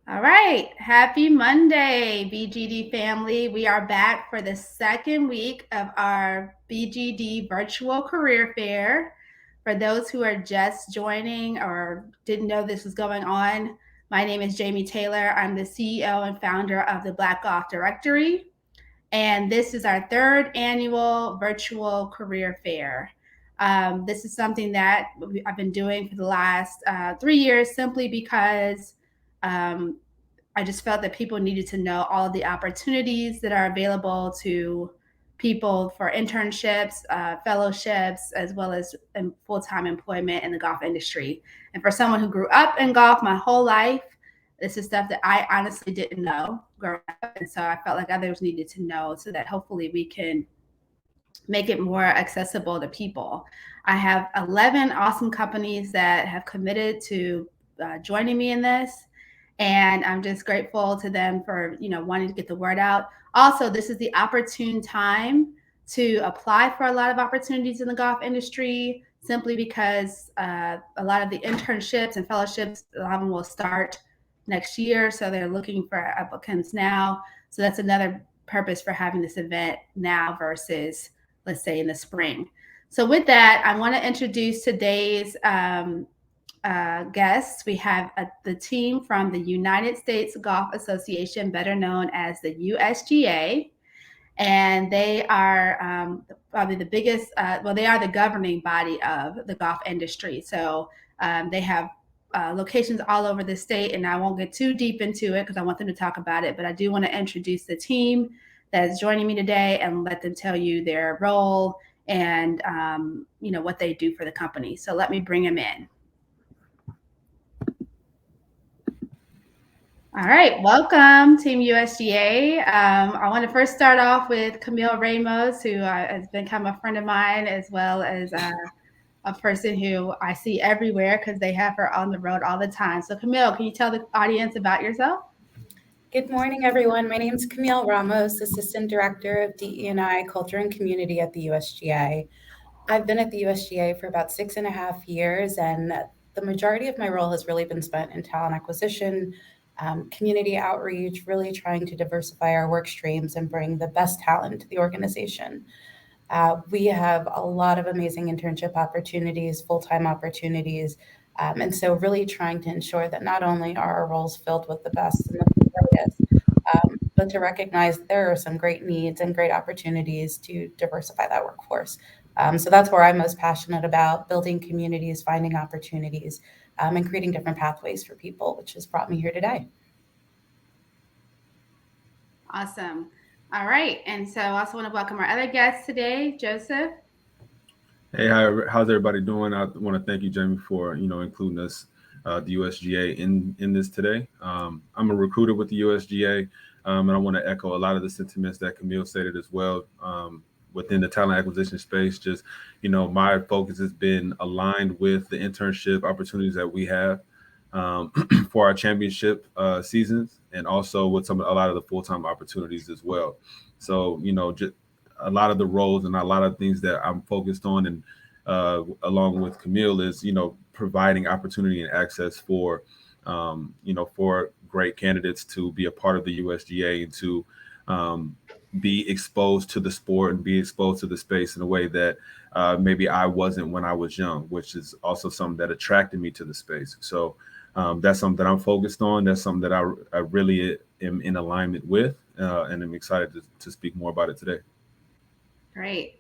All right. Happy Monday, BGD family. We are back for the second week of our BGD virtual career fair. For those who are just joining or didn't know this was going on, my name is Jamie Taylor. I'm the CEO and founder of the Black Golf Directory. And this is our third annual virtual career fair. This is something that I've been doing for the last 3 years simply because um, I just felt that people needed to know all of the opportunities that are available to people for internships, fellowships, as well as full-time employment in the golf industry. And for someone who grew up in golf my whole life, this is stuff that I honestly didn't know growing up. And so I felt like others needed to know so that hopefully we can make it more accessible to people. I have 11 awesome companies that have committed to joining me in this, and I'm just grateful to them for wanting to get the word out. Also, this is the opportune time to apply for a lot of opportunities in the golf industry, simply because a lot of the internships and fellowships, a lot of them will start next year, so they're looking for applicants now. So that's another purpose for having this event now versus, let's say, in the spring. So with that, I want to introduce today's guests. We have the team from the United States Golf Association, better known as the USGA. And they are probably the biggest, they are the governing body of the golf industry. So they have locations all over the state, and I won't get too deep into it because I want them to talk about it, but I do want to introduce the team that is joining me today and let them tell you their role and what they do for the company. So let me bring them in. All right, welcome, Team USGA. I want to first start off with Camille Ramos, who has become a friend of mine, as well as a person who I see everywhere because they have her on the road all the time. So, Camille, can you tell the audience about yourself? Good morning, everyone. My name is Camille Ramos, Assistant Director of DE&I Culture and Community at the USGA. I've been at the USGA for about 6.5 years, and the majority of my role has really been spent in talent acquisition, community outreach, really trying to diversify our work streams and bring the best talent to the organization. We have a lot of amazing internship opportunities, full-time opportunities, and so really trying to ensure that not only are our roles filled with the best and the brightest, but to recognize there are some great needs and great opportunities to diversify that workforce. So that's where I'm most passionate about building communities, finding opportunities, and creating different pathways for people, which has brought me here today. Awesome. All right. And so I also want to welcome our other guest today, Joseph. Hey, how's everybody doing? I want to thank you, Jamie, for including us, the USGA, in this today. I'm a recruiter with the USGA, and I want to echo a lot of the sentiments that Camille stated as well. Within the talent acquisition space, just my focus has been aligned with the internship opportunities that we have for our championship seasons, and also with a lot of the full-time opportunities as well. So just a lot of the roles and a lot of things that I'm focused on, and along with Camille, is providing opportunity and access for for great candidates to be a part of the USGA and to be exposed to the sport and be exposed to the space in a way that maybe I wasn't when I was young, which is also something that attracted me to the space. So that's something that I'm focused on. That's something that I really am in alignment with, and I'm excited to speak more about it today. Great.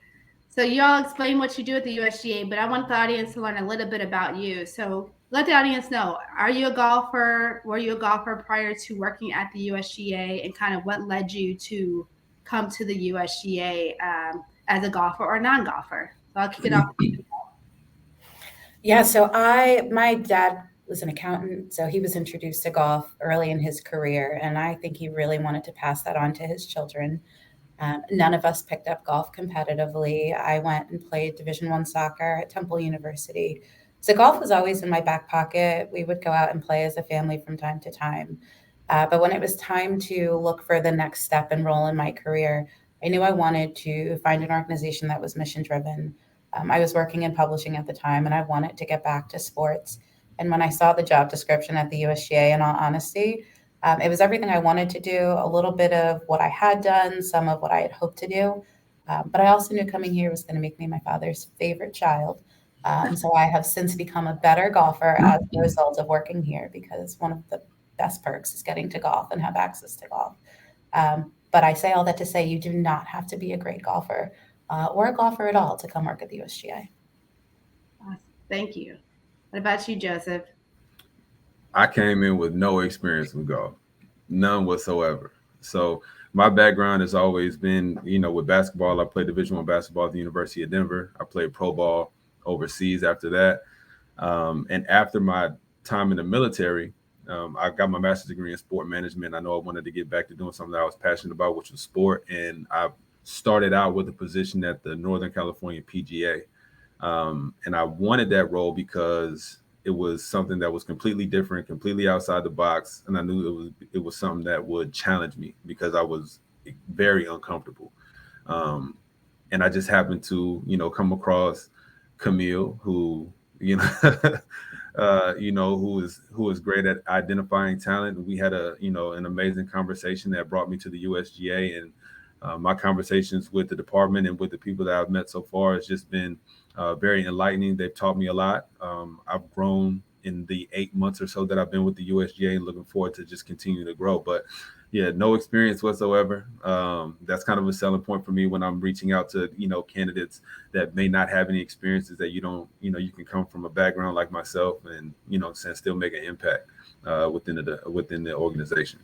So you all explain what you do at the USGA, but I want the audience to learn a little bit about you. So let the audience know, are you a golfer? Were you a golfer prior to working at the USGA, and kind of what led you to come to the USGA as a golfer or non-golfer? So I'll kick it off. Yeah, my dad was an accountant, so he was introduced to golf early in his career, and I think he really wanted to pass that on to his children. None of us picked up golf competitively. I went and played Division I soccer at Temple University. So golf was always in my back pocket. We would go out and play as a family from time to time. But when it was time to look for the next step and role in my career, I knew I wanted to find an organization that was mission driven. I was working in publishing at the time, and I wanted to get back to sports. And when I saw the job description at the USGA, in all honesty, It was everything I wanted to do, a little bit of what I had done, some of what I had hoped to do. But I also knew coming here was going to make me my father's favorite child. So I have since become a better golfer as a result of working here, because one of the best perks is getting to golf and have access to golf. But I say all that to say you do not have to be a great golfer or a golfer at all to come work at the USGA. Awesome. Thank you. What about you, Joseph? I came in with no experience with golf, none whatsoever. So my background has always been, with basketball. I played Division I basketball at the University of Denver. I played pro ball overseas after that. And after my time in the military, I got my master's degree in sport management. I know I wanted to get back to doing something that I was passionate about, which was sport. And I started out with a position at the Northern California PGA. And I wanted that role because it was something that was completely different, completely outside the box, and I knew it was something that would challenge me because I was very uncomfortable. Um, and I just happened to, come across Camille, who, who is great at identifying talent. And we had an amazing conversation that brought me to the USGA, and my conversations with the department and with the people that I've met so far has just been very enlightening. They've taught me a lot. I've grown in the 8 months or so that I've been with the USGA, and looking forward to just continue to grow. But yeah, no experience whatsoever. That's kind of a selling point for me when I'm reaching out to candidates that may not have any experiences. That you can come from a background like myself, and still make an impact within the organization.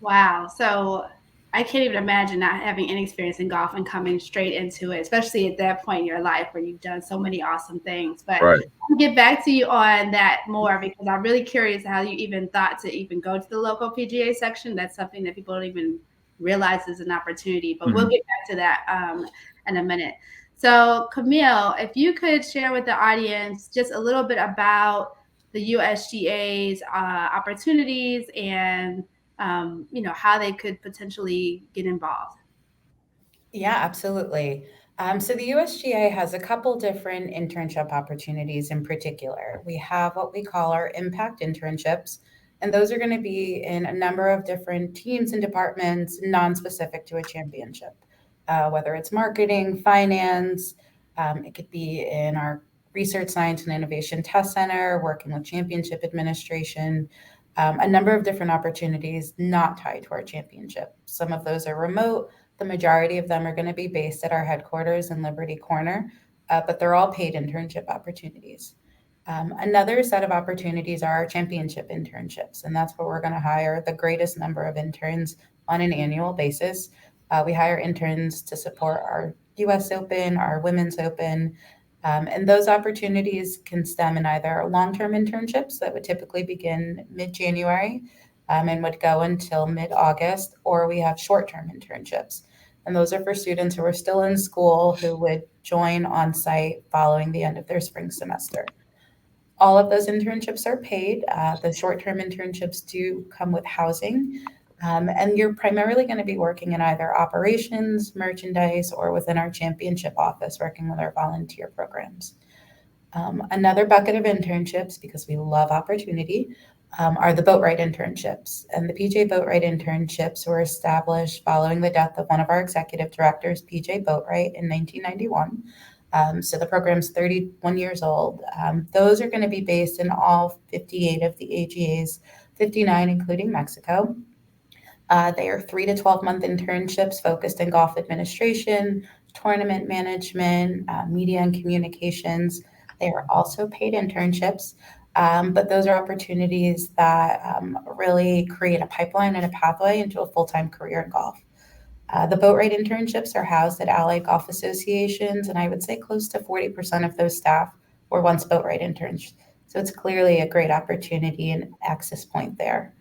Wow. So I can't even imagine not having any experience in golf and coming straight into it, especially at that point in your life where you've done so many awesome things. But Right. I'll get back to you on that more, because I'm really curious how you even thought to even go to the local PGA section. That's something that people don't even realize is an opportunity. But we'll Mhm. get back to that in a minute. So, Camille, if you could share with the audience just a little bit about the USGA's opportunities and how they could potentially get involved. Yeah, absolutely. So the USGA has a couple different internship opportunities in particular. We have what we call our impact internships, and those are going to be in a number of different teams and departments, non-specific to a championship, whether it's marketing, finance, it could be in our research, science, and innovation test center, working with championship administration, a number of different opportunities not tied to our championship. Some of those are remote. The majority of them are going to be based at our headquarters in Liberty Corner, but they're all paid internship opportunities. Another set of opportunities are our championship internships, and that's where we're going to hire the greatest number of interns on an annual basis. We hire interns to support our US Open, our Women's Open, and those opportunities can stem in either long-term internships that would typically begin mid-January and would go until mid-August, or we have short-term internships. And those are for students who are still in school who would join on site following the end of their spring semester. All of those internships are paid. The short-term internships do come with housing. And you're primarily going to be working in either operations, merchandise, or within our championship office, working with our volunteer programs. Another bucket of internships, because we love opportunity, are the boat ride internships. And the PJ Boat Ride internships were established following the death of one of our executive directors, PJ Boatwright, in 1991. So the program's 31 years old. Those are going to be based in all 58 of the AGAs, 59 including Mexico. They are 3 to 12 month internships focused in golf administration, tournament management, media and communications. They are also paid internships, but those are opportunities that really create a pipeline and a pathway into a full-time career in golf. The boat ride internships are housed at allied golf associations, and I would say close to 40% of those staff were once boat ride interns. So it's clearly a great opportunity and access point there.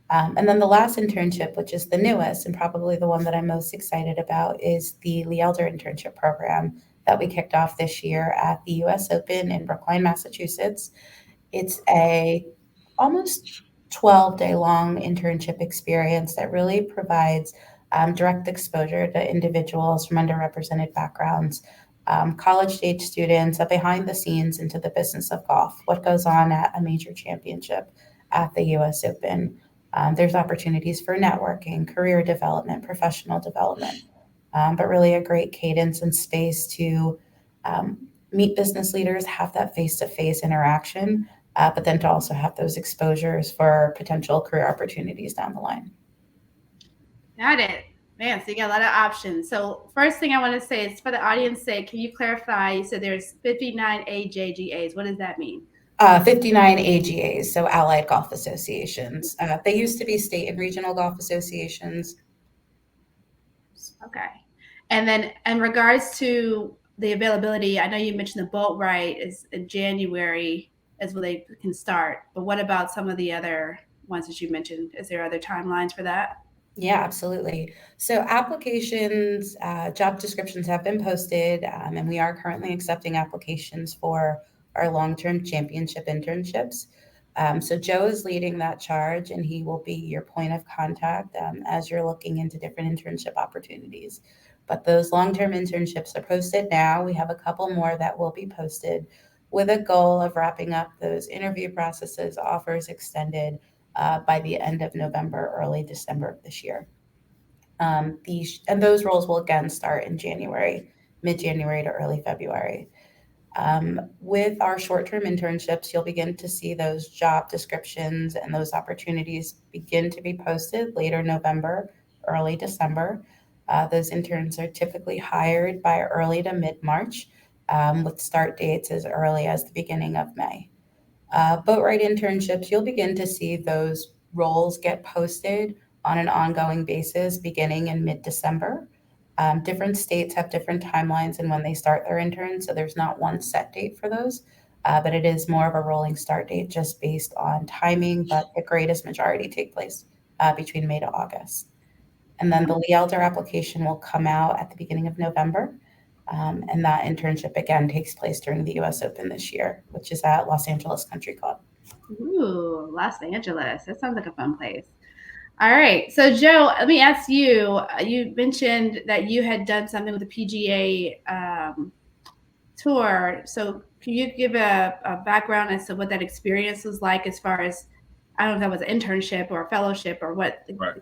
And then the last internship, which is the newest and probably the one that I'm most excited about, is the Lee Elder internship program that we kicked off this year at the US Open in Brookline, Massachusetts. It's a almost 12-day long internship experience that really provides direct exposure to individuals from underrepresented backgrounds, college stage students, behind the scenes into the business of golf, what goes on at a major championship at the US Open. There's opportunities for networking, career development, professional development, but really a great cadence and space to meet business leaders, have that face-to-face interaction, but then to also have those exposures for potential career opportunities down the line. Got it. Man, so you got a lot of options. So first thing I want to say is for the audience sake, can you clarify? You said there's 59 AJGAs. What does that mean? 59 AGAs, so Allied Golf Associations. They used to be state and regional golf associations. Okay. And then in regards to the availability, I know you mentioned the boat ride is in January is when they can start. But what about some of the other ones that you mentioned? Is there other timelines for that? Yeah, absolutely. So applications, job descriptions have been posted, and we are currently accepting applications for our long-term championship internships. So Joe is leading that charge, and he will be your point of contact as you're looking into different internship opportunities. But those long-term internships are posted now. We have a couple more that will be posted with a goal of wrapping up those interview processes, offers extended by the end of November, early December of this year. And those roles will again start in January, mid-January to early February. With our short-term internships, you'll begin to see those job descriptions and those opportunities begin to be posted later November, early December. Those interns are typically hired by early to mid-March, with start dates as early as the beginning of May. Boatwright internships, you'll begin to see those roles get posted on an ongoing basis beginning in mid-December. Different states have different timelines and when they start their interns, so there's not one set date for those, but it is more of a rolling start date just based on timing, but the greatest majority take place between May to August. And then the Lee Elder application will come out at the beginning of November. And that internship again takes place during the US Open this year, which is at Los Angeles Country Club. Ooh, Los Angeles. That sounds like a fun place. All right. So, Joe, let me ask you. You mentioned that you had done something with the PGA tour. So, can you give a background as to what that experience was like as far as, I don't know if that was an internship or a fellowship or what, Right.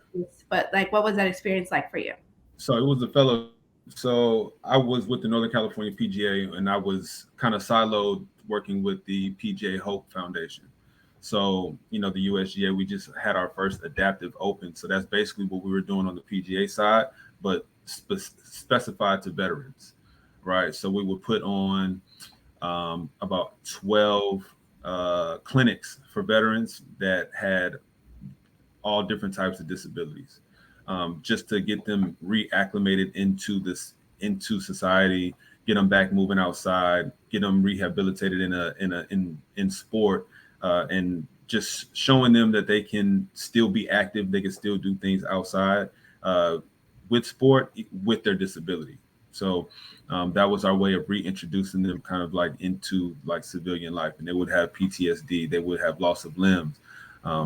but like, what was that experience like for you? So it was a fellow. So I was with the Northern California PGA, and I was kind of siloed working with the PGA Hope Foundation. So, the USGA, we just had our first adaptive open. So that's basically what we were doing on the PGA side, but specified to veterans, right? So we would put on about 12 clinics for veterans that had all different types of disabilities, just to get them reacclimated into society, get them back moving outside, get them rehabilitated in sport, and just showing them that they can still be active, they can still do things outside with sport with their disability. So that was our way of reintroducing them kind of like into like civilian life, and they would have PTSD, they would have loss of limbs.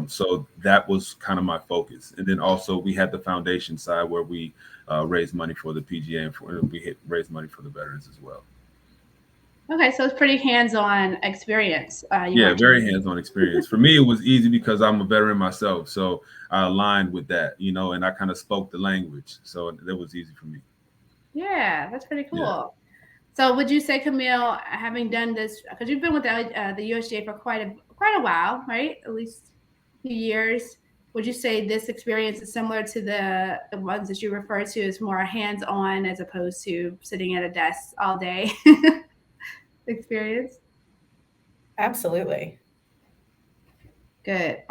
So that was kind of my focus. And then also we had the foundation side where we raised money for the PGA and we raised money for the veterans as well. Okay, so it's pretty hands-on experience. Yeah, very hands-on experience. For me, it was easy because I'm a veteran myself. So I aligned with that, and I kind of spoke the language. So that was easy for me. Yeah, that's pretty cool. Yeah. So would you say, Camille, having done this, because you've been with the USGA for quite a while, right? At least a few years. Would you say this experience is similar to the ones that you refer to as more hands-on as opposed to sitting at a desk all day experience? Absolutely. Good.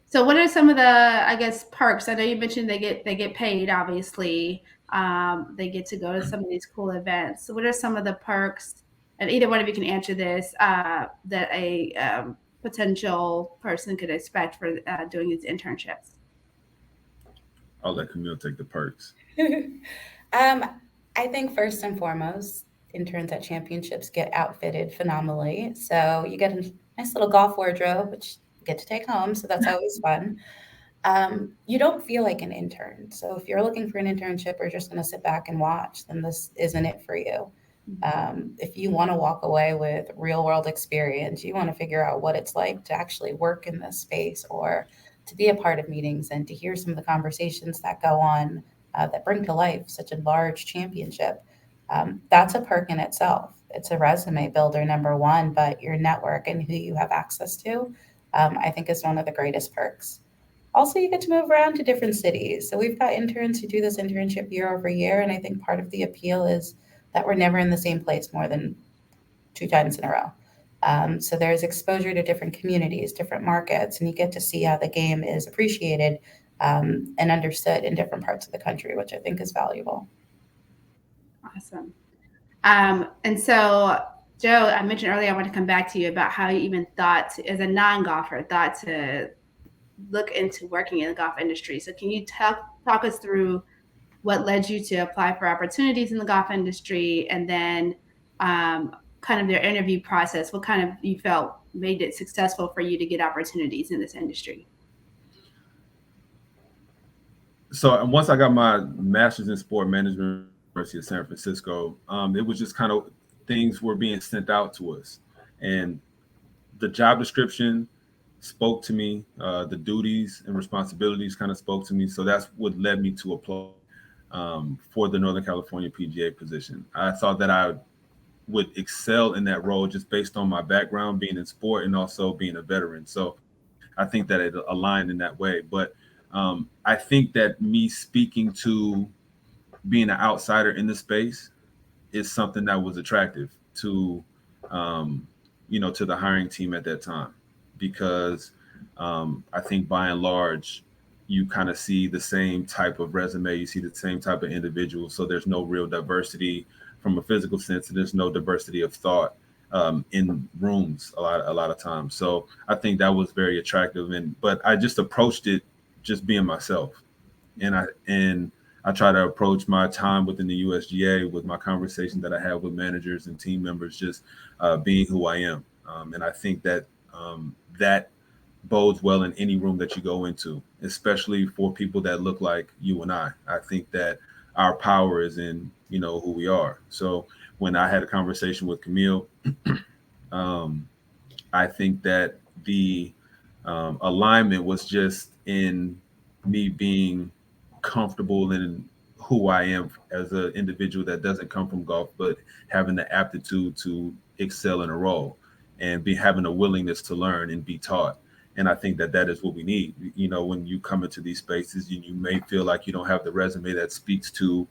So what are some of the, I guess, perks? I know you mentioned they get paid, obviously. They get to go to some of these cool events. So what are some of the perks? And either one of you can answer this, that a potential person could expect for doing these internships. I'll let Camille take the perks. I think first and foremost, interns at championships get outfitted phenomenally. So you get a nice little golf wardrobe, which you get to take home. So that's always fun. You don't feel like an intern. So if you're looking for an internship or just going to sit back and watch, then this isn't it for you. If you want to walk away with real world experience, you want to figure out what it's like to actually work in this space or to be a part of meetings and to hear some of the conversations that go on that bring to life such a large championship. That's a perk in itself. It's a resume builder, number one, but your network and who you have access to, I think, is one of the greatest perks. Also, you get to move around to different cities. So we've got interns who do this internship year over year, and I think part of the appeal is that we're never in the same place more than 2 times in a row. So there's exposure to different communities, different markets, and you get to see how the game is appreciated and understood in different parts of the country, which I think is valuable. Awesome. And so, Joe, I mentioned earlier, I want to come back to you about how you even thought, as a non-golfer, thought to look into working in the golf industry. So can you talk us through what led you to apply for opportunities in the golf industry, and then kind of their interview process? What kind of you felt made it successful for you to get opportunities in this industry? So once I got my master's in sport management, University of San Francisco, it was just kind of things were being sent out to us, and the job description spoke to me. The duties and responsibilities kind of spoke to me. So that's what led me to apply for the Northern California PGA position. I thought that I would excel in that role just based on my background being in sport and also being a veteran. So I think that it aligned in that way. But I think that me speaking to being an outsider in the space is something that was attractive to, to the hiring team at that time, because I think by and large, you kind of see the same type of resume, you see the same type of individual. So there's no real diversity from a physical sense, and there's no diversity of thought in rooms a lot of times. So I think that was very attractive. But I just approached it just being myself, and I try to approach my time within the USGA with my conversation that I have with managers and team members, just being who I am. And I think that that bodes well in any room that you go into, especially for people that look like you and I. I think that our power is in, who we are. So when I had a conversation with Camille, I think that the alignment was just in me being comfortable in who I am as an individual that doesn't come from golf, but having the aptitude to excel in a role and having a willingness to learn and be taught. And I think that that is what we need. When you come into these spaces, you may feel like you don't have the resume that speaks to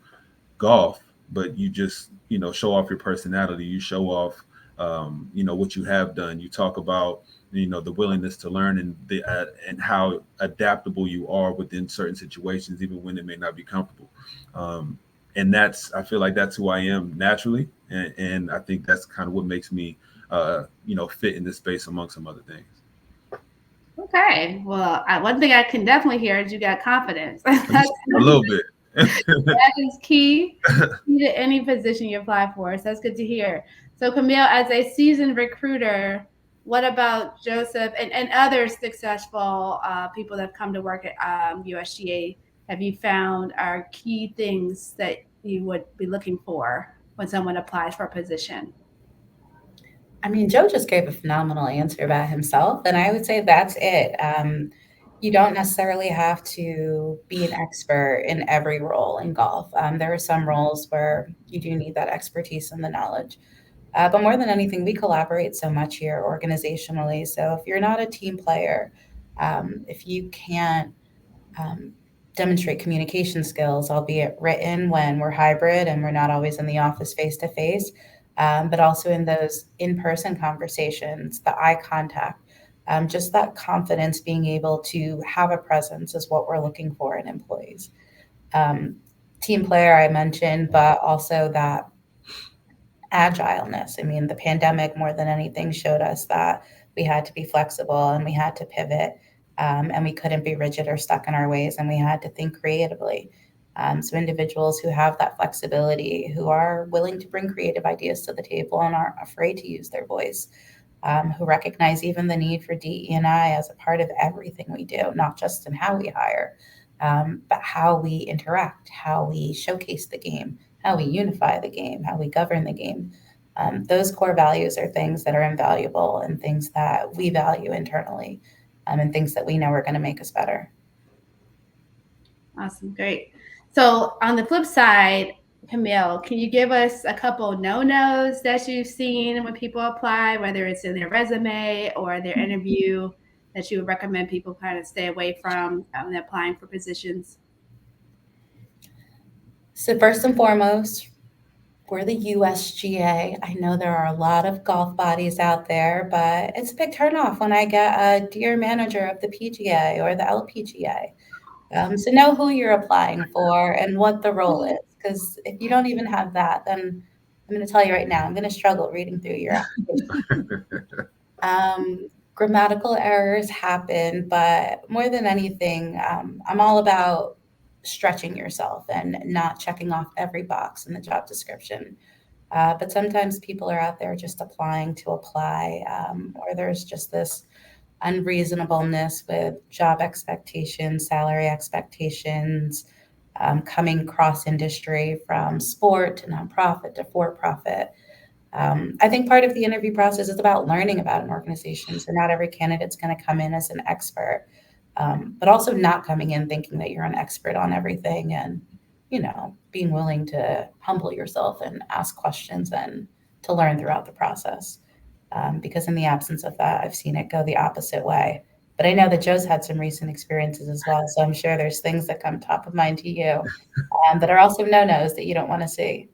golf, but you just, show off your personality. You show off, what you have done. You talk about, the willingness to learn and how adaptable you are within certain situations, even when it may not be comfortable. And I feel like that's who I am naturally. And I think that's kind of what makes me, fit in this space among some other things. Okay. Well, one thing I can definitely hear is you got confidence. A little bit. That is key to any position you apply for. So that's good to hear. So Camille, as a seasoned recruiter, what about Joseph and other successful people that have come to work at USGA? Have you found are key things that you would be looking for when someone applies for a position? I mean, Joe just gave a phenomenal answer about himself, and I would say that's it. You don't necessarily have to be an expert in every role in golf. There are some roles where you do need that expertise and the knowledge. But more than anything, we collaborate so much here organizationally. So if you're not a team player, if you can't um, demonstrate communication skills, albeit written when we're hybrid and we're not always in the office face to face, but also in those in person conversations, the eye contact, just that confidence, being able to have a presence is what we're looking for in employees. Um, Team player, I mentioned, but also that agileness. I mean, the pandemic more than anything showed us that we had to be flexible and we had to pivot, and we couldn't be rigid or stuck in our ways, and we had to think creatively. So individuals who have that flexibility, who are willing to bring creative ideas to the table and aren't afraid to use their voice, who recognize even the need for DE&I as a part of everything we do, not just in how we hire, but how we interact, how we showcase the game, how we unify the game, how we govern the game. Those core values are things that are invaluable and things that we value internally. and things that we know are going to make us better. Awesome. Great. So on the flip side, Camille, can you give us a couple no-nos that you've seen when people apply, whether it's in their resume or their interview, that you would recommend people kind of stay away from when applying for positions? So first and foremost, we're the USGA. I know there are a lot of golf bodies out there, but it's a big turnoff when I get a dear manager of the PGA or the LPGA. So know who you're applying for and what the role is. Because if you don't even have that, then I'm going to tell you right now, I'm going to struggle reading through your application. Grammatical errors happen, but more than anything, I'm all about stretching yourself and not checking off every box in the job description. But sometimes people are out there just applying to apply, or there's just this unreasonableness with job expectations, salary expectations, coming cross industry from sport to nonprofit to for profit. I think part of the interview process is about learning about an organization. So not every candidate's going to come in as an expert, but also not coming in thinking that you're an expert on everything, and being willing to humble yourself and ask questions and to learn throughout the process. Because in the absence of that, I've seen it go the opposite way. But I know that Joe's had some recent experiences as well, so I'm sure there's things that come top of mind to you that are also no-nos that you don't want to see.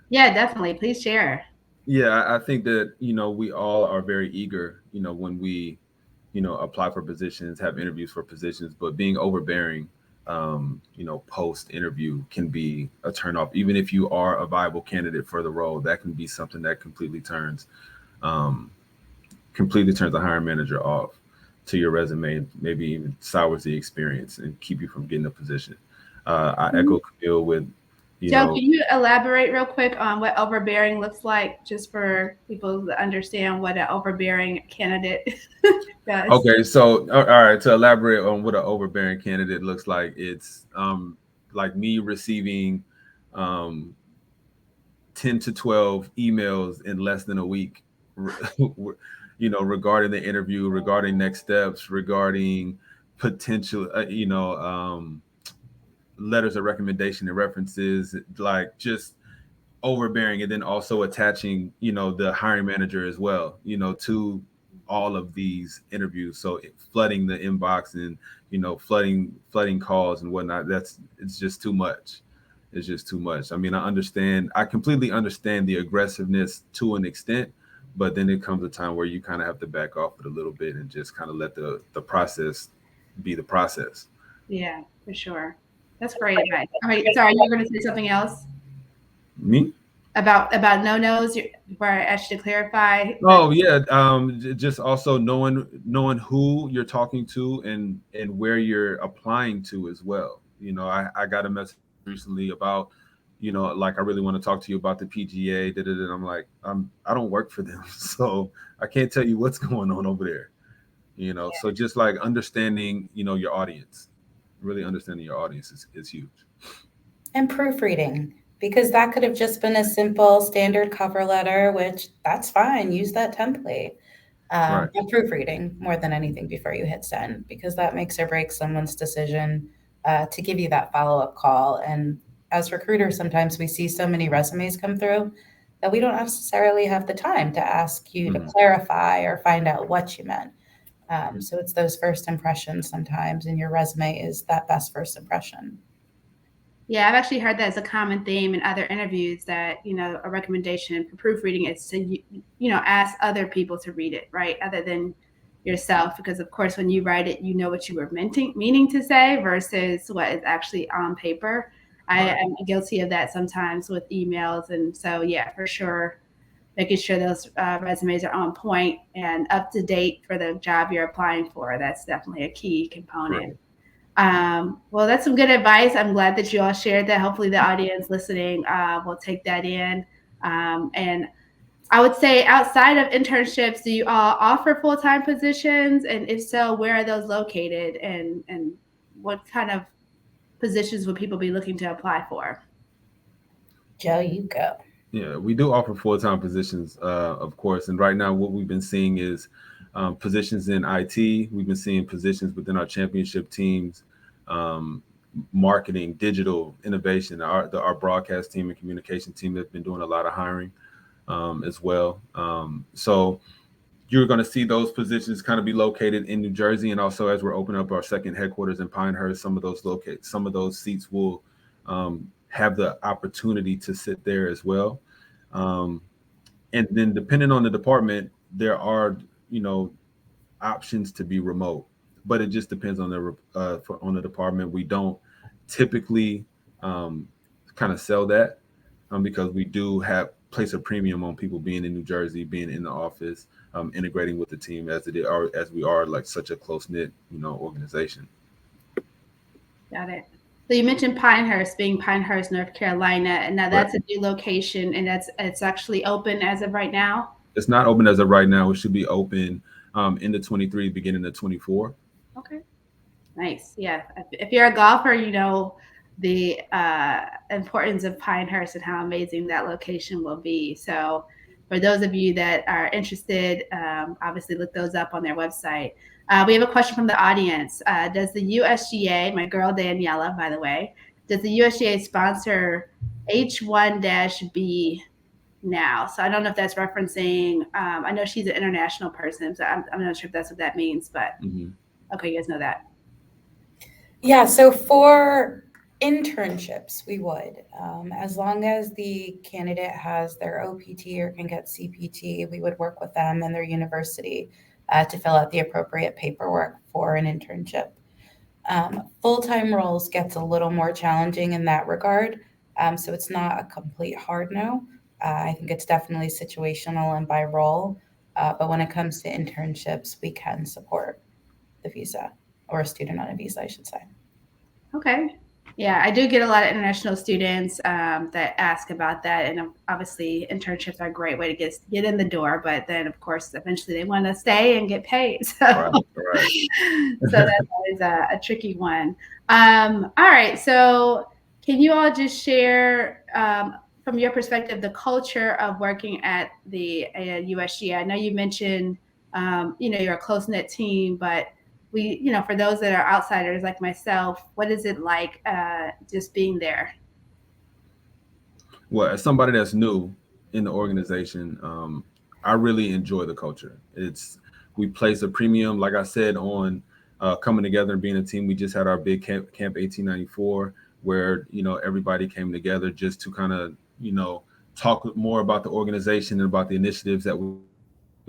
Yeah, definitely. Please share. Yeah, I think that we all are very eager, when we apply for positions, have interviews for positions, but being overbearing, post interview can be a turnoff. Even if you are a viable candidate for the role, that can be something that um, completely turns a hiring manager off to your resume, and maybe even sours the experience and keep you from getting a position. I echo Camille with, Joe, can you elaborate real quick on what overbearing looks like, just for people to understand what an overbearing candidate does? Okay, so all right, to elaborate on what an overbearing candidate looks like, it's like me receiving um 10 to 12 emails in less than a week, regarding the interview, regarding next steps, regarding potential, letters of recommendation and references, like just overbearing, and then also attaching the hiring manager as well to all of these interviews, so flooding the inbox and flooding calls and whatnot. It's just too much. It's just too much. I mean, I completely understand the aggressiveness to an extent, but then it comes a time where you kind of have to back off it a little bit and just kind of let the process be the process. Yeah, for sure. That's great advice. All right, sorry, you were going to say something else Me? about no-nos before I asked you to clarify. Oh yeah, just also knowing who you're talking to and where you're applying to as well. I got a message recently about, like, I really want to talk to you about the PGA. And I'm like, I don't work for them, so I can't tell you what's going on over there. So just like understanding, your audience, really understanding your audience is huge. And proofreading, because that could have just been a simple standard cover letter, which that's fine. Use that template. Right. But proofreading more than anything before you hit send, because that makes or breaks someone's decision to give you that follow-up call. And as recruiters, sometimes we see so many resumes come through that we don't necessarily have the time to ask you to Mhm. clarify or find out what you meant. So it's those first impressions sometimes, and your resume is that best first impression. Yeah, I've actually heard that as a common theme in other interviews, that, a recommendation for proofreading is to, ask other people to read it, right? Other than yourself, because of course, when you write it, you know what you were meaning to say versus what is actually on paper. I Right. am guilty of that sometimes with emails. And so, yeah, for sure, making sure those resumes are on point and up to date for the job you're applying for. That's definitely a key Right. component. Well, that's some good advice. I'm glad that you all shared that. Hopefully, the audience listening will take that in. And I would say, outside of internships, do you all offer full time positions? And if so, where are those located? And what kind of positions would people be looking to apply for? Joe, you go. Yeah, we do offer full-time positions, of course. And right now, what we've been seeing is positions in IT. We've been seeing positions within our championship teams, um, marketing, digital innovation. Our broadcast team and communication team have been doing a lot of hiring as well. So you're going to see those positions kind of be located in New Jersey, and also as we're opening up our second headquarters in Pinehurst, some of those seats will have the opportunity to sit there as well. Um, and then depending on the department, there are options to be remote, but it just depends on on the department. We don't typically um, kind of sell that because we do have place a premium on people being in New Jersey, being in the office, integrating with the team as we are like such a close knit organization. Got it. So you mentioned Pinehurst being Pinehurst, North Carolina, and now Right. that's a new location, and it's actually open as of right now. It's not open as of right now. It should be open in the 23, beginning of 24. Okay. Nice. Yeah. If you're a golfer, you know the importance of Pinehurst and how amazing that location will be. So, for those of you that are interested, obviously look those up on their website. We have a question from the audience. Does the USGA, my girl Daniela, by the way, does the USGA sponsor H1-B now? So I don't know if that's referencing. I know she's an international person, so I'm not sure if that's what that means, but Mm-hmm. okay, you guys know that. Yeah, so for internships, we would. As long as the candidate has their OPT or can get CPT, we would work with them and their university to fill out the appropriate paperwork for an internship. Full-time roles gets a little more challenging in that regard. So it's not a complete hard no. I think it's definitely situational and by role. But when it comes to internships, we can support the visa or a student on a visa, I should say. Okay. Yeah, I do get a lot of international students that ask about that, and obviously internships are a great way to get in the door. But then, of course, eventually they want to stay and get paid. So, Right. Right. so that's always a tricky one. All right. So, can you all just share from your perspective the culture of working at the USGA? I know you mentioned you're a close knit team, but for those that are outsiders like myself, what is it like just being there? Well, as somebody that's new in the organization, I really enjoy the culture. We place a premium, like I said, on coming together and being a team. We just had our big camp 1894, where everybody came together just to kind of talk more about the organization and about the initiatives that we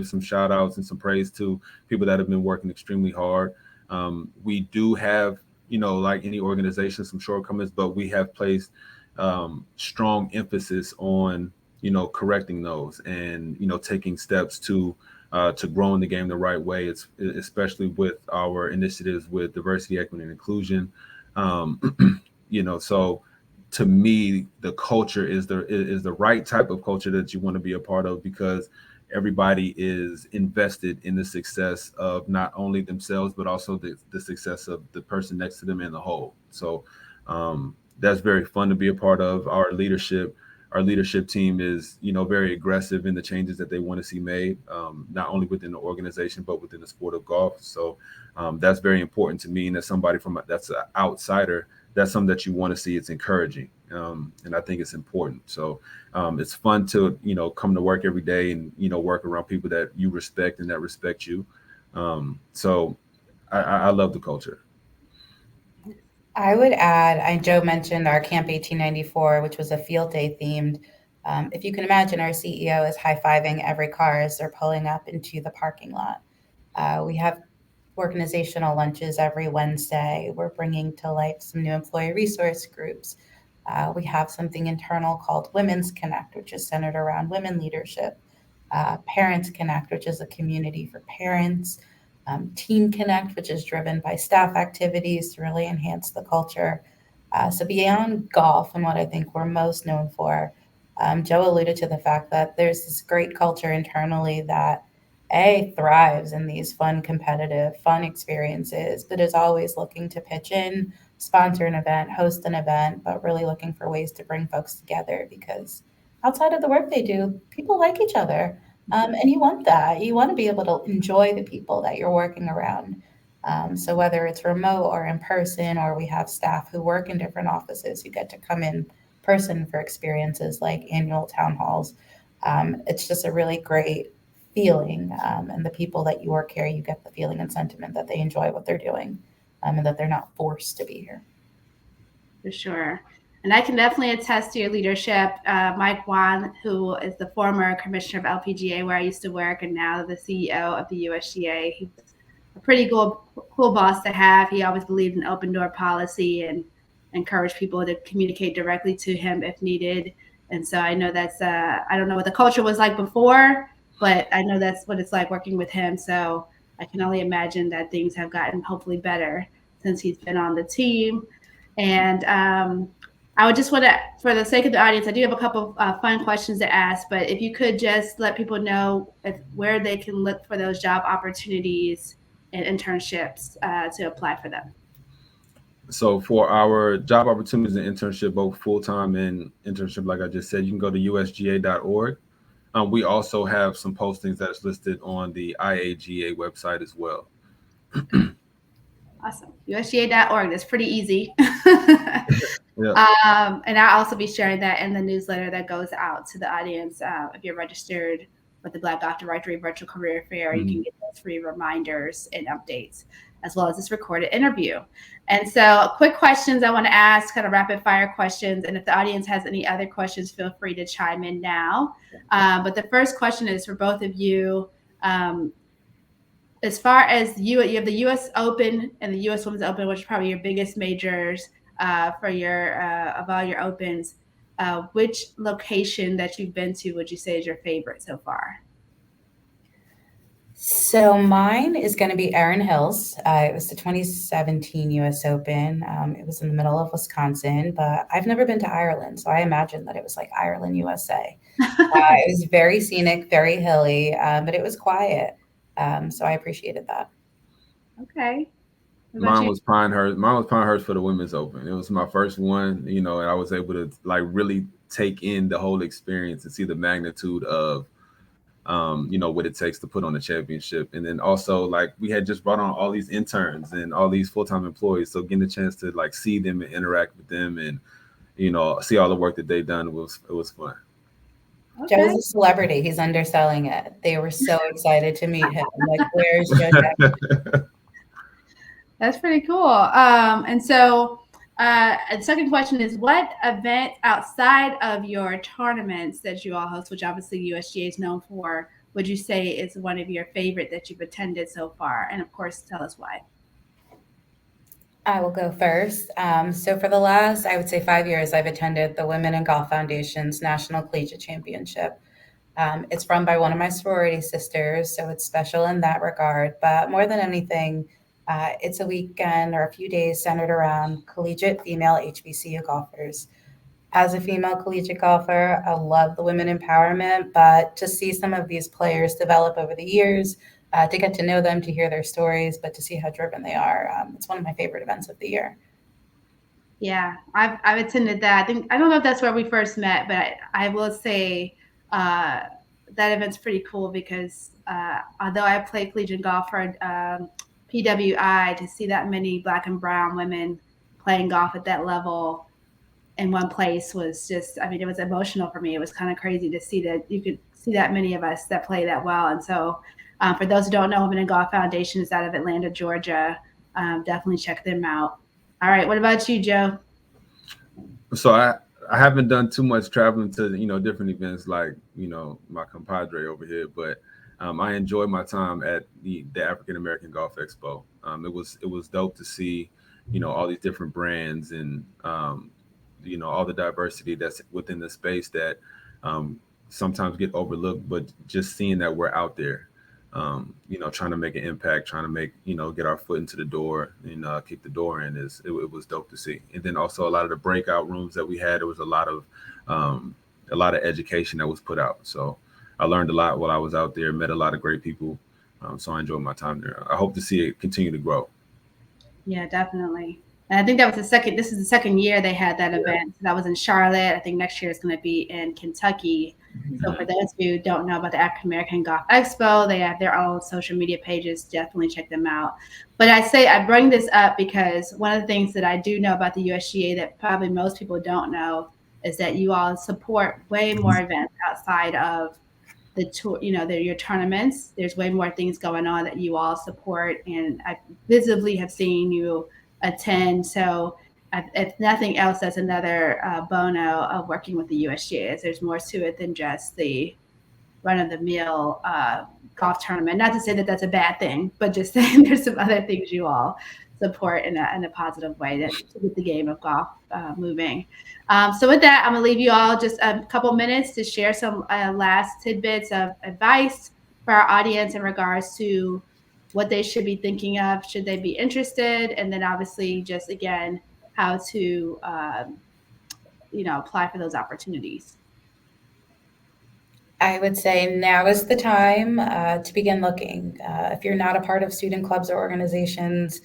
some shout outs and some praise to people that have been working extremely hard. We do have, like any organization, some shortcomings, but we have placed strong emphasis on, correcting those and, taking steps to growing the game the right way. It's especially with our initiatives with diversity, equity, and inclusion. So to me, the culture is the right type of culture that you want to be a part of, because everybody is invested in the success of not only themselves but also the success of the person next to them and the whole. So that's very fun to be a part of. Our leadership team is very aggressive in the changes that they want to see made, not only within the organization but within the sport of golf. So that's very important to me, and as somebody that's an outsider, that's something that you want to see. It's encouraging, and I think it's important. So it's fun to come to work every day and work around people that you respect and that respect you. So I love the culture. I would add, Joe mentioned our Camp 1894, which was a field day themed. If you can imagine, our CEO is high fiving every car as they're pulling up into the parking lot. We have organizational lunches every Wednesday. We're bringing to life some new employee resource groups. We have something internal called Women's Connect, which is centered around women leadership. Parents Connect, which is a community for parents. Team Connect, which is driven by staff activities to really enhance the culture. So beyond golf and what I think we're most known for, Joe alluded to the fact that there's this great culture internally that thrives in these fun, competitive, fun experiences, but is always looking to pitch in, sponsor an event, host an event, but really looking for ways to bring folks together because outside of the work they do, people like each other. And you want that. You want to be able to enjoy the people that you're working around. So whether it's remote or in person, or we have staff who work in different offices who get to come in person for experiences like annual town halls, it's just a really great feeling. And the people that you work here, you get the feeling and sentiment that they enjoy what they're doing, and that they're not forced to be here. For sure. And I can definitely attest to your leadership. Mike Wan, who is the former commissioner of LPGA, where I used to work, and now the CEO of the USGA, he's a pretty cool boss to have. He always believed in open door policy and encouraged people to communicate directly to him if needed. And so I know that's, I don't know what the culture was like before, but I know that's what it's like working with him. So I can only imagine that things have gotten hopefully better since he's been on the team. And I would just want to, for the sake of the audience, I do have a couple of fun questions to ask, but if you could just let people know where they can look for those job opportunities and internships to apply for them. So for our job opportunities and internship, both full-time and internship, like I just said, you can go to usga.org. We also have some postings that's listed on the IAGA website as well. Awesome. USGA.org. That's pretty easy. Yeah. And I'll also be sharing that in the newsletter that goes out to the audience. If you're registered with the Black Golf Directory Virtual Career Fair, you can get those free reminders and updates, as well as this recorded interview. And so quick questions I want to ask, kind of rapid fire questions. And if the audience has any other questions, feel free to chime in now. But the first question is for both of you. As far as you have the U.S. Open and the U.S. Women's Open, which are probably your biggest majors for your of all your opens. Which location that you've been to would you say is your favorite so far? So mine is going to be Erin Hills. It was the 2017 U.S. Open. It was in the middle of Wisconsin, but I've never been to Ireland, so I imagined that it was like Ireland, USA. It was very scenic, very hilly, but it was quiet. So I appreciated that. Okay. Mine was Pinehurst for the Women's Open. It was my first one, and I was able to like really take in the whole experience and see the magnitude of, what it takes to put on a championship. And then also like we had just brought on all these interns and all these full-time employees. So getting the chance to like see them and interact with them and, see all the work that they've done it was fun. Okay. Joe's a celebrity. He's underselling it. They were so excited to meet him. Like, where's Joe Jackson? That's pretty cool. And so the second question is, what event outside of your tournaments that you all host, which obviously USGA is known for, would you say is one of your favorite that you've attended so far? And of course, tell us why. I will go first. So for the last, I would say 5 years, I've attended the Women in Golf Foundation's National Collegiate Championship. It's run by one of my sorority sisters, so it's special in that regard. But more than anything, it's a weekend or a few days centered around collegiate female HBCU golfers. As a female collegiate golfer, I love the women empowerment, but to see some of these players develop over the years, to get to know them, to hear their stories, but to see how driven they are, it's one of my favorite events of the year. Yeah, I've attended that. I don't know if that's where we first met, but I will say that event's pretty cool because although I play collegiate golf for PWI, to see that many Black and brown women playing golf at that level in one place was just, it was emotional for me. It was kind of crazy to see that you could see that many of us that play that well. And so for those who don't know, Women in Golf Foundation is out of Atlanta, Georgia. Definitely check them out. All right. What about you, Joe? So I haven't done too much traveling to, different events like, my compadre over here, but I enjoyed my time at the African American Golf Expo. It was dope to see, all these different brands and, all the diversity that's within the space that sometimes get overlooked, but just seeing that we're out there, trying to make an impact, trying to make, get our foot into the door and kick the door in it was dope to see. And then also a lot of the breakout rooms that we had, there was a lot of education that was put out. So I learned a lot while I was out there, met a lot of great people. So I enjoyed my time there. I hope to see it continue to grow. Yeah, definitely. And I think this is the second year they had that event. So that was in Charlotte. I think next year it's going to be in Kentucky. So for those who don't know about the African American Golf Expo, they have their own social media pages. Definitely check them out. But I bring this up because one of the things that I do know about the USGA that probably most people don't know is that you all support way more events outside of the tour, your tournaments. There's way more things going on that you all support, and I visibly have seen you attend. So if nothing else, that's another bono of working with the USGA. Is there's more to it than just the run of the mill golf tournament. Not to say that that's a bad thing, but just saying there's some other things you all support in a positive way to get the game of golf moving. So with that, I'm gonna leave you all just a couple minutes to share some last tidbits of advice for our audience in regards to what they should be thinking of, should they be interested, and then obviously just again how to apply for those opportunities. I would say now is the time to begin looking. If you're not a part of student clubs or organizations,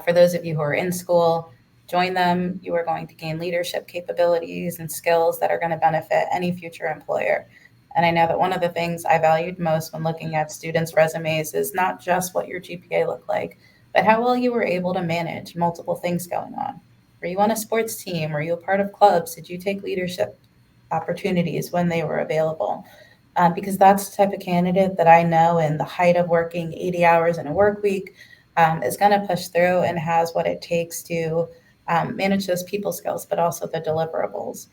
for those of you who are in school, join them. You are going to gain leadership capabilities and skills that are going to benefit any future employer. And I know that one of the things I valued most when looking at students' resumes is not just what your GPA looked like, but how well you were able to manage multiple things going on. Were you on a sports team? Were you a part of clubs? Did you take leadership opportunities when they were available? Because that's the type of candidate that I know in the height of working 80 hours in a work week is going to push through and has what it takes to manage those people skills, but also the deliverables.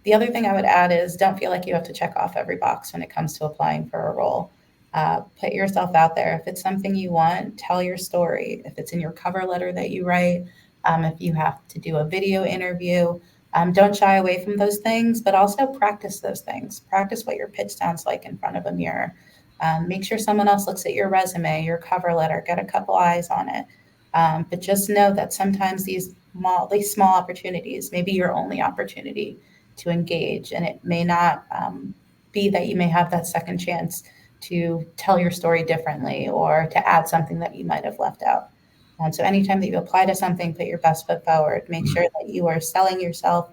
The other thing I would add is don't feel like you have to check off every box when it comes to applying for a role. Put yourself out there. If it's something you want, tell your story. If it's in your cover letter that you write, if you have to do a video interview, don't shy away from those things, but also practice those things. Practice what your pitch sounds like in front of a mirror. Make sure someone else looks at your resume, your cover letter, get a couple eyes on it. But just know that sometimes these small opportunities may be your only opportunity to engage, and it may not be that you may have that second chance to tell your story differently or to add something that you might have left out. So anytime that you apply to something, put your best foot forward. Make sure that you are selling yourself.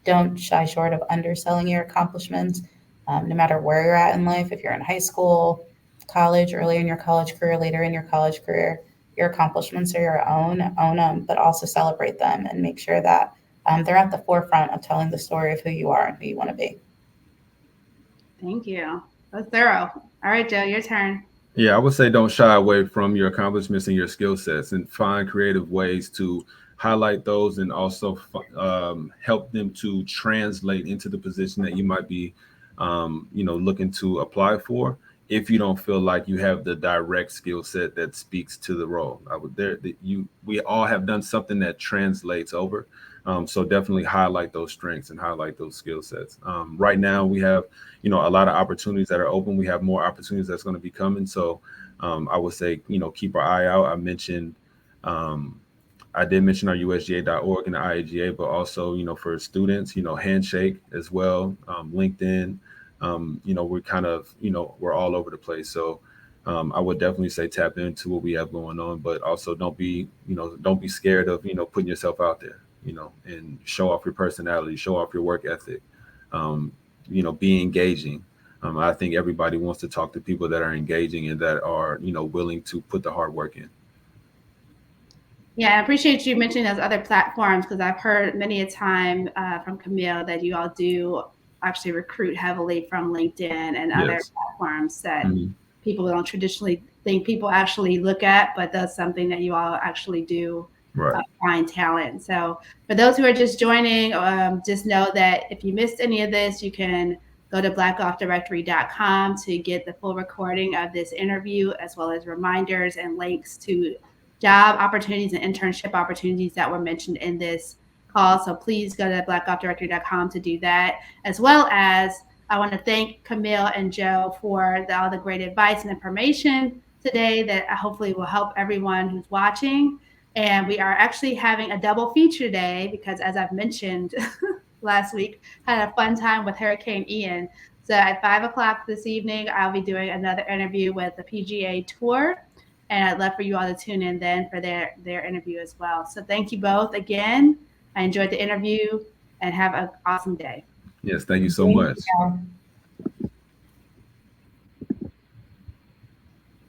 Don't shy short of underselling your accomplishments, no matter where you're at in life. If you're in high school, college, early in your college career, later in your college career, your accomplishments are your own them, but also celebrate them and make sure that they're at the forefront of telling the story of who you are and who you want to be. Thank you. That's thorough. All right, Joe, your turn. Yeah, I would say don't shy away from your accomplishments and your skill sets, and find creative ways to highlight those, and also help them to translate into the position that you might be, looking to apply for. If you don't feel like you have the direct skill set that speaks to the role, we all have done something that translates over. So definitely highlight those strengths and highlight those skill sets. Right now we have, a lot of opportunities that are open. We have more opportunities that's going to be coming. So I would say, keep our eye out. I did mention our USGA.org and the IAGA, but also, for students, Handshake as well, LinkedIn. We're kind of, we're all over the place. So I would definitely say tap into what we have going on, but also don't be scared of, putting yourself out there, and show off your personality, show off your work ethic, be engaging. I think everybody wants to talk to people that are engaging and that are, willing to put the hard work in. Yeah, I appreciate you mentioning those other platforms, because I've heard many a time from Camille that you all do actually recruit heavily from LinkedIn and other platforms that people don't traditionally think people actually look at, but that's something that you all actually do find talent. So for those who are just joining, just know that if you missed any of this, you can go to blackgolfdirectory.com to get the full recording of this interview, as well as reminders and links to job opportunities and internship opportunities that were mentioned in this call. So please go to blackgolfdirectory.com to do that, as well as I want to thank Camille and Joe for all the great advice and information today that hopefully will help everyone who's watching. And we are actually having a double feature day because, as I've mentioned last week, had a fun time with Hurricane Ian. So at 5 o'clock this evening, I'll be doing another interview with the PGA Tour. And I'd love for you all to tune in then for their interview as well. So thank you both again. I enjoyed the interview and have an awesome day. Yes, thank you so Thank much. you.